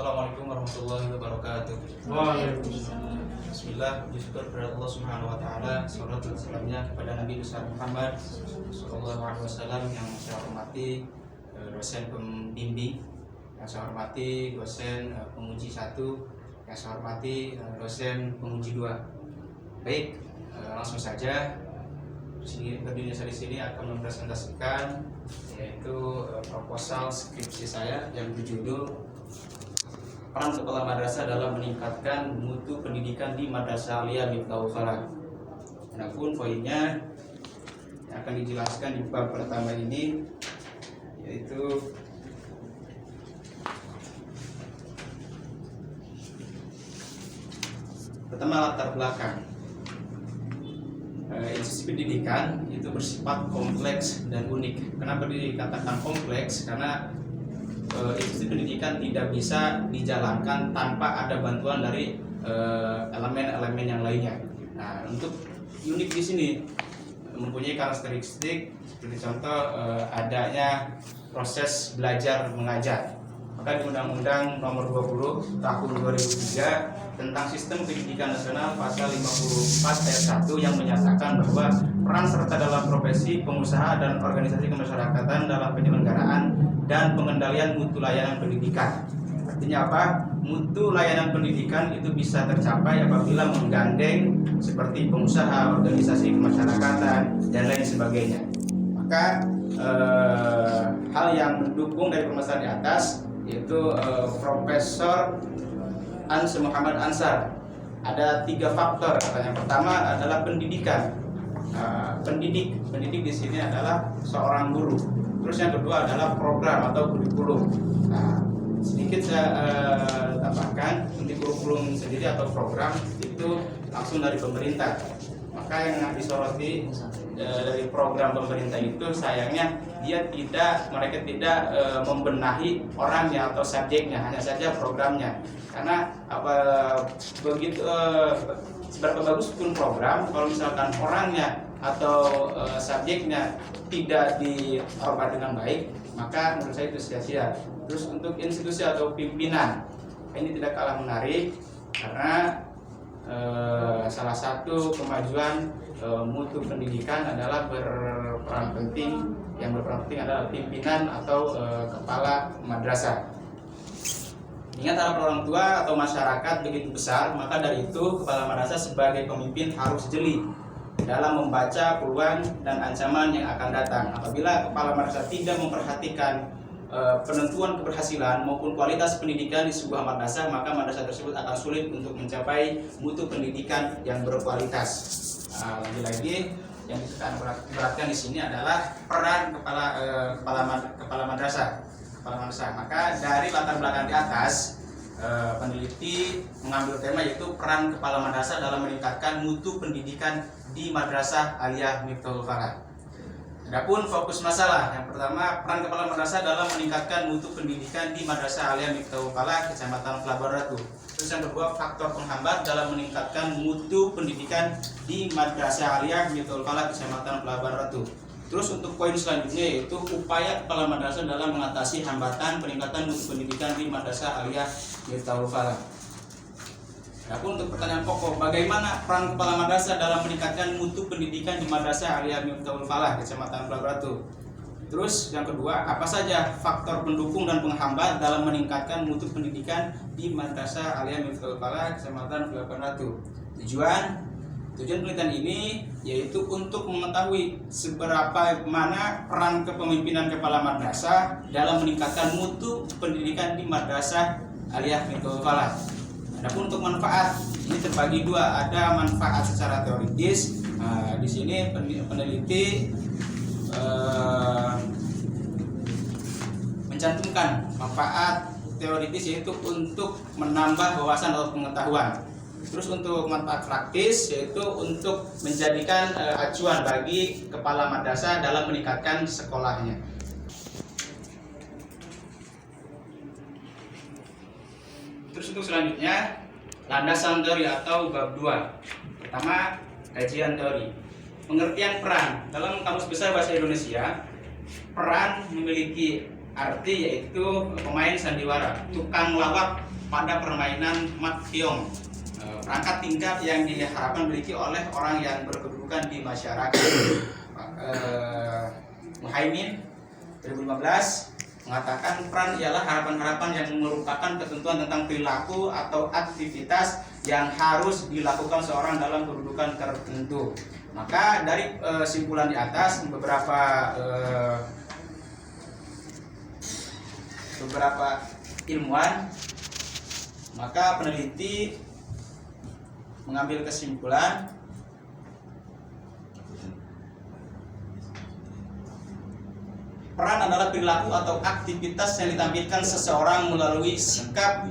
Assalamualaikum warahmatullahi wabarakatuh. Waalaikumsalam. Bismillah, bersyukur kepada Allah Subhanahu wa taala, salawat dan salamnya kepada Nabi besar Muhammad sallallahu alaihi wasallam yang saya hormati dosen pembimbing, yang saya hormati dosen penguji 1, yang saya hormati dosen penguji 2. Baik, langsung saja. Berdiri saya di sini akan mempresentasikan yaitu proposal skripsi saya yang berjudul Peran Kepala Madrasah dalam Meningkatkan Mutu Pendidikan di Madrasah Aliyah Miftahul Falah. Adapun poinnya yang akan dijelaskan di bab pertama ini yaitu pertama, latar belakang. Institusi pendidikan itu bersifat kompleks dan unik. Kenapa dikatakan kompleks? Karena institusi pendidikan tidak bisa dijalankan tanpa ada bantuan dari elemen-elemen yang lainnya. Nah, untuk unik di sini mempunyai karakteristik seperti contoh adanya proses belajar mengajar. Maka di Undang-Undang Nomor 20 Tahun 2003 tentang Sistem Pendidikan Nasional pasal 54 ayat 1 yang menyatakan bahwa peran serta dalam profesi, pengusaha dan organisasi kemasyarakatan dalam penyelenggaraan dan pengendalian mutu layanan pendidikan. Artinya apa? Mutu layanan pendidikan itu bisa tercapai apabila menggandeng seperti pengusaha, organisasi kemasyarakatan dan lain sebagainya. Maka hal yang mendukung dari permasalahan di atas yaitu Profesor Ans Muhammad Ansar. Ada 3 faktor. Yang pertama adalah pendidikan. Pendidik di sini adalah seorang guru. Terus yang kedua adalah program atau kurikulum. Nah, sedikit saya tambahkan, untuk kurikulum sendiri atau program itu langsung dari pemerintah. Maka yang disoroti dari program pemerintah itu sayangnya mereka tidak membenahi orangnya atau subjeknya, hanya saja programnya. Karena begitu seberapa bagus pun program, kalau misalkan orangnya atau subjeknya tidak diobat dengan baik, maka menurut saya itu sia-sia. Terus untuk institusi atau pimpinan, ini tidak kalah menarik karena salah satu kemajuan mutu pendidikan adalah berperan penting adalah pimpinan atau kepala madrasah. Ingat, harap orang tua atau masyarakat begitu besar, maka dari itu kepala madrasah sebagai pemimpin harus jeli dalam membaca peluang dan ancaman yang akan datang. Apabila kepala madrasah tidak memperhatikan penentuan keberhasilan maupun kualitas pendidikan di sebuah madrasah, maka madrasah tersebut akan sulit untuk mencapai mutu pendidikan yang berkualitas. Lagi-lagi yang kita beratkan di sini adalah peran kepala madrasah. Maka dari latar belakang di atas, peneliti mengambil tema yaitu peran kepala madrasah dalam meningkatkan mutu pendidikan di Madrasah Aliyah Miftahul Falah. Adapun fokus masalah, yang pertama, peran kepala madrasah dalam meningkatkan mutu pendidikan di Madrasah Aliyah Miftahul Falah, Kecamatan Pelabuhan Ratu. Terus yang kedua, faktor penghambat dalam meningkatkan mutu pendidikan di Madrasah Aliyah Miftahul Falah, Kecamatan Pelabuhan Ratu. Terus untuk poin selanjutnya yaitu upaya kepala madrasah dalam mengatasi hambatan peningkatan mutu pendidikan di Madrasah Aliyah Miftahul Falah. Adapun untuk pertanyaan pokok, bagaimana peran kepala madrasah dalam meningkatkan mutu pendidikan di Madrasah Aliyah Miftahul Falah, Kecamatan Pelabuhan Ratu? Terus yang kedua, apa saja faktor pendukung dan penghambat dalam meningkatkan mutu pendidikan di Madrasah Aliyah Miftahul Falah, Kecamatan Pelabuhan Ratu? Tujuan penelitian ini yaitu untuk mengetahui seberapa mana peran kepemimpinan kepala madrasah dalam meningkatkan mutu pendidikan di Madrasah Aliyah Miftahul Falah. Adapun untuk manfaat, ini terbagi 2, ada manfaat secara teoritis. Di sini peneliti mencantumkan manfaat teoritis yaitu untuk menambah wawasan atau pengetahuan. Terus untuk manfaat praktis yaitu untuk menjadikan acuan bagi kepala madrasah dalam meningkatkan sekolahnya. Terus untuk selanjutnya, landasan teori atau bab 2. Pertama, kajian teori. Pengertian peran. Dalam Kamus Besar Bahasa Indonesia, peran memiliki arti yaitu pemain sandiwara, tukang lawak pada permainan mat keong, perangkat tingkat yang diharapkan dimiliki oleh orang yang berkedudukan di masyarakat. Muhaimin 2015 mengatakan peran ialah harapan-harapan yang merupakan ketentuan tentang perilaku atau aktivitas yang harus dilakukan seorang dalam kedudukan tertentu. Maka dari simpulan di atas beberapa ilmuwan, maka peneliti mengambil kesimpulan peran adalah perilaku atau aktivitas yang ditampilkan seseorang melalui sikap,